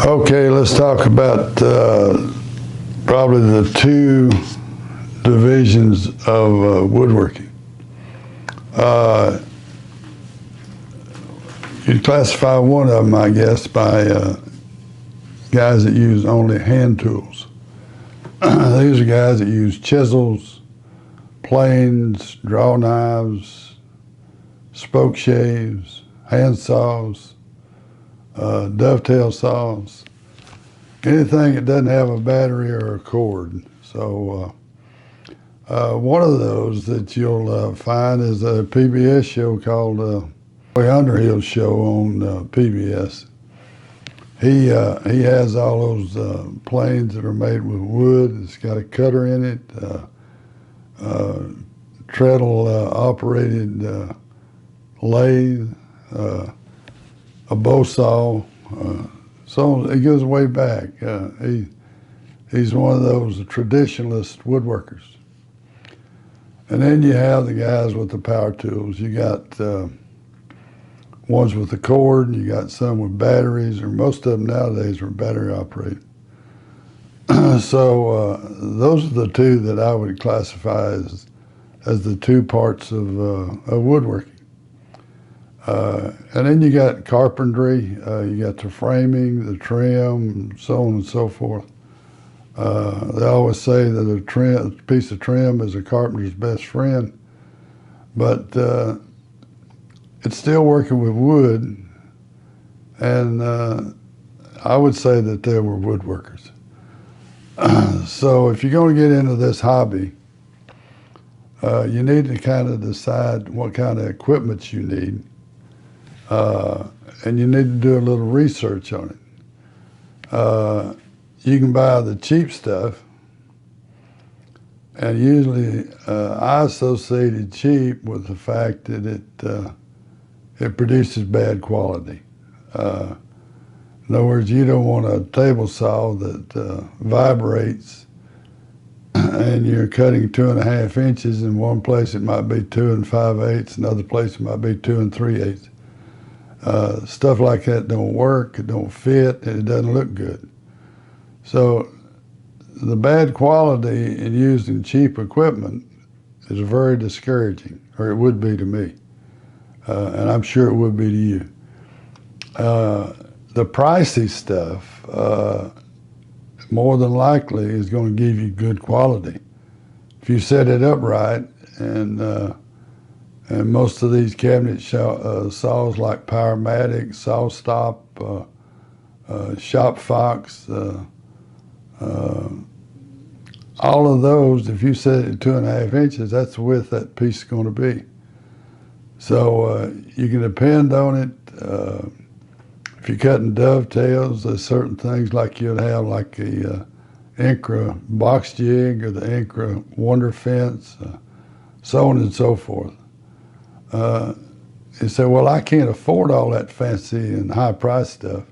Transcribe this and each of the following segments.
Okay, let's talk about probably the two divisions of woodworking. You'd classify one of them, I guess, by guys that use only hand tools. These are guys that use chisels, planes, draw knives, spoke shaves, hand saws, dovetail saws, anything that doesn't have a battery or a cord. So one of those that you'll find is a PBS show called Roy Underhill Show on PBS. He has all those planes that are made with wood. It's got a cutter in it, treadle operated lathe, a bow saw. So it goes way back. He's one of those traditionalist woodworkers. And then you have the guys with the power tools. You got ones with the cord, you got some with batteries, or most of them nowadays are battery operated. So those are the two that I would classify as the two parts of woodworking. And then you got carpentry, you got the framing, the trim, so on and so forth. They always say that a piece of trim is a carpenter's best friend, but it's still working with wood, and I would say that they were woodworkers. So if you're going to get into this hobby, you need to kind of decide what kind of equipment you need. And you need to do a little research on it. You can buy the cheap stuff, and usually I associated cheap with the fact that it produces bad quality. In other words, you don't want a table saw that vibrates and you're cutting 2.5 inches. In one place it might be 2 5/8, another place it might be 2 3/8. Stuff like that don't work, it don't fit, and it doesn't look good. So the bad quality in using cheap equipment is very discouraging, or it would be to me, and I'm sure it would be to you. The pricey stuff, more than likely, is going to give you good quality. If you set it up right, and most of these cabinet saws like Powermatic, SawStop, ShopFox, all of those, if you set it at 2.5 inches, that's the width that piece is going to be. So you can depend on it. If you're cutting dovetails, there's certain things like you'd have, like the Incra box jig or the Incra Wonder Fence, so on and so forth. You say, well, I can't afford all that fancy and high-priced stuff.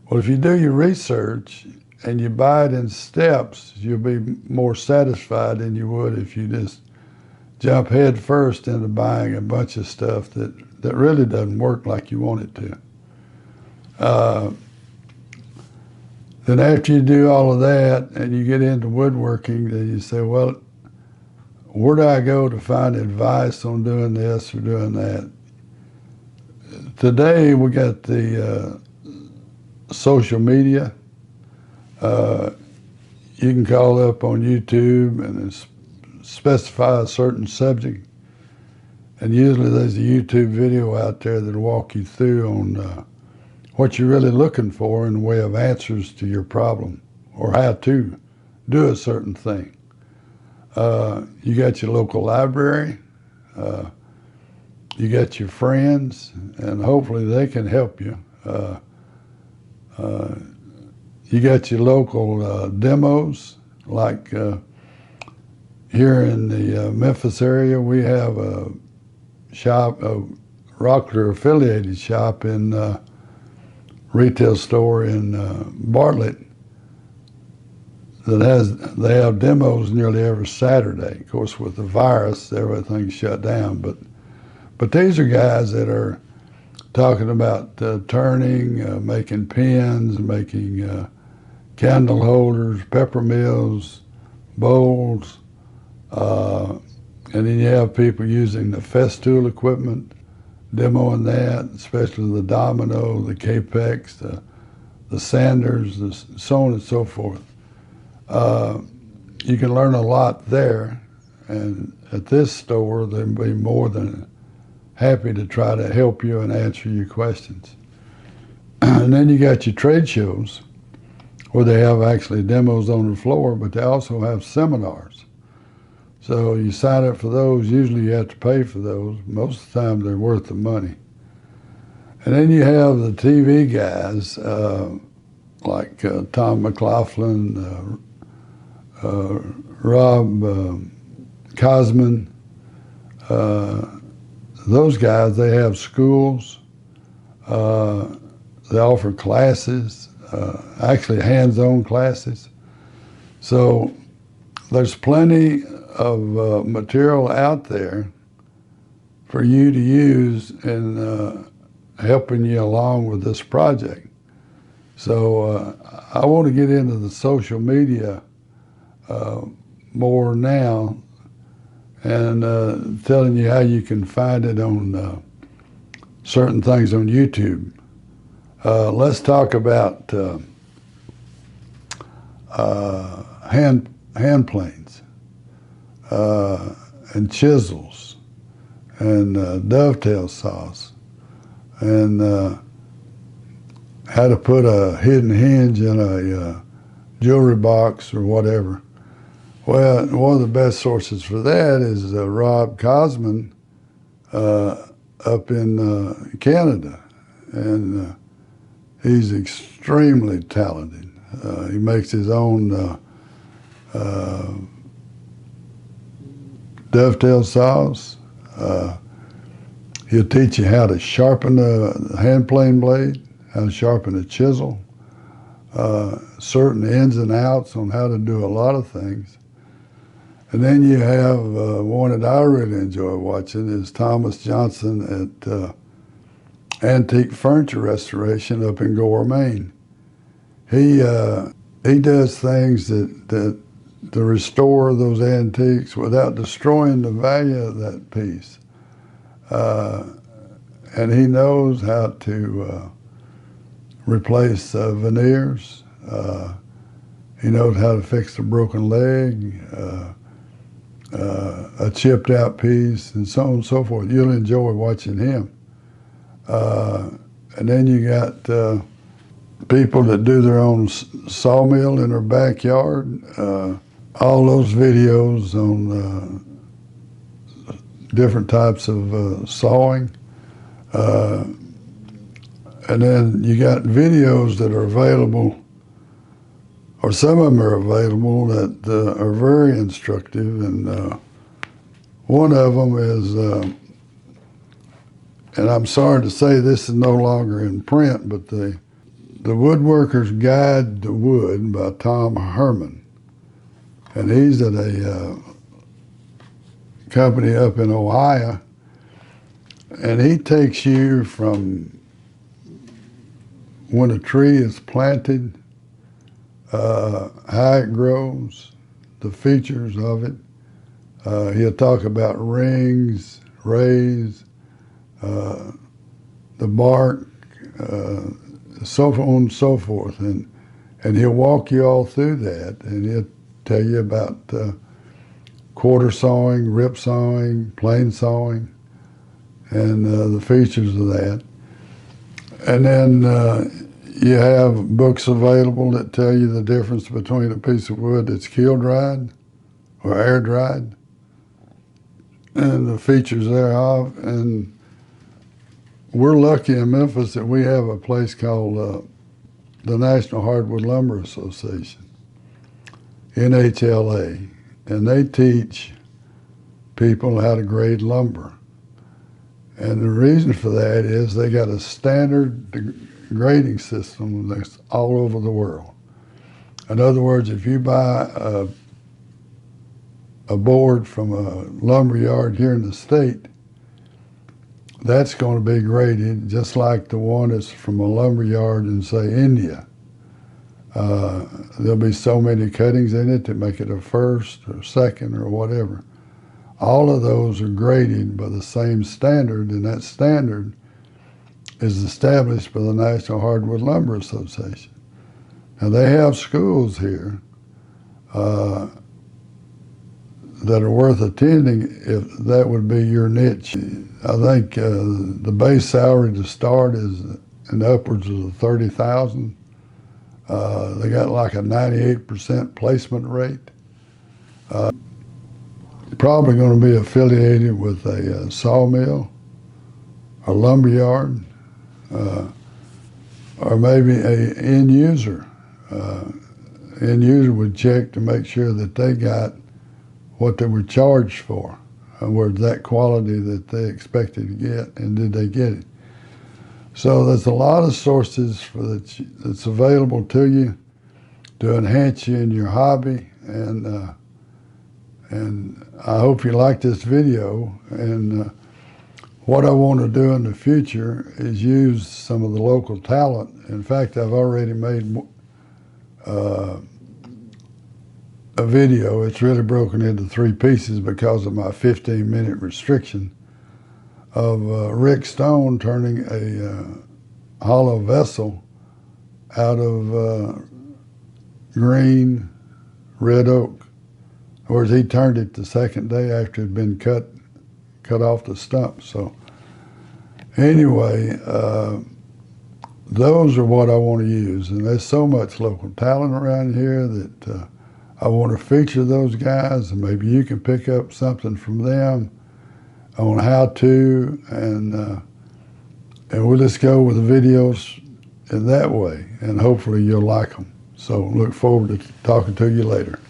Well, if you do your research and you buy it in steps, you'll be more satisfied than you would if you just jump head first into buying a bunch of stuff that really doesn't work like you want it to. Then after you do all of that and you get into woodworking, then you say, well, where do I go to find advice on doing this or doing that? Today we got the social media. You can call up on YouTube and specify a certain subject, and usually there's a YouTube video out there that'll walk you through on what you're really looking for in the way of answers to your problem or how to do a certain thing. You got your local library, you got your friends, and hopefully they can help you. You got your local demos, like here in the Memphis area, we have a shop, a Rockler affiliated shop in retail store in Bartlett they have demos nearly every Saturday. Of course, with the virus, everything's shut down. But these are guys that are talking about turning, making pens, making candle holders, pepper mills, bowls, and then you have people using the Festool equipment, demoing that, especially the Domino, the Capex, the Sanders, so on and so forth. You can learn a lot there, and at this store, they'll be more than happy to try to help you and answer your questions. And then you got your trade shows, where they have actually demos on the floor, but they also have seminars. So you sign up for those. Usually you have to pay for those. Most of the time they're worth the money. And then you have the TV guys like Tom McLaughlin, Rob Cosman. Those guys, they have schools. They offer classes, actually hands-on classes. So there's plenty of material out there for you to use in helping you along with this project. So I want to get into the social media more now, and telling you how you can find it on certain things on YouTube. Let's talk about hand planes and chisels and dovetail saws, and how to put a hidden hinge in a jewelry box or whatever. Well, one of the best sources for that is Rob Cosman up in Canada, and he's extremely talented. He makes his own dovetail saws. He'll teach you how to sharpen the hand plane blade, how to sharpen a chisel, certain ins and outs on how to do a lot of things. And then you have one that I really enjoy watching is Thomas Johnson at Antique Furniture Restoration up in Gore, Maine. He does things that to restore those antiques without destroying the value of that piece. And he knows how to replace veneers. He knows how to fix a broken leg, a chipped out piece, and so on and so forth. You'll enjoy watching him. And then you got people that do their own sawmill in their backyard. All those videos on different types of sawing. And then you got videos that are available, or some of them are available that are very instructive. And one of them is, and I'm sorry to say this is no longer in print, but the Woodworker's Guide to Wood by Tom Herman. And he's at a company up in Ohio, and he takes you from when a tree is planted, how it grows, the features of it. He'll talk about rings, rays, the bark, so on and so forth. And he'll walk you all through that, and he'll tell you about quarter sawing, rip sawing, plane sawing, and the features of that. And then you have books available that tell you the difference between a piece of wood that's kiln dried or air dried, and the features thereof. And we're lucky in Memphis that we have a place called the National Hardwood Lumber Association, NHLA, and they teach people how to grade lumber. And the reason for that is they got a standard grading system that's all over the world. In other words, if you buy a board from a lumber yard here in the state, that's going to be graded just like the one that's from a lumber yard in, say, India. There'll be so many cuttings in it that make it a first or second or whatever. All of those are graded by the same standard, and that standard is established by the National Hardwood Lumber Association. Now, they have schools here that are worth attending if that would be your niche. I think the base salary to start is in the upwards of $30,000. They got like a 98% placement rate. Probably going to be affiliated with a sawmill, a lumber yard, or maybe a end user. End user would check to make sure that they got what they were charged for, was that quality that they expected to get, and did they get it? So there's a lot of sources that's available to you to enhance you in your hobby, and I hope you like this video. And what I want to do in the future is use some of the local talent. In fact, I've already made a video. It's really broken into 3 pieces because of my 15-minute restriction of Rick Stone turning a hollow vessel out of green red oak. In other words, he turned it the second day after it had been cut off the stump. So anyway, those are what I want to use. And there's so much local talent around here that I want to feature those guys, and maybe you can pick up something from them on how to, and we'll just go with the videos in that way, and hopefully you'll like them. So look forward to talking to you later.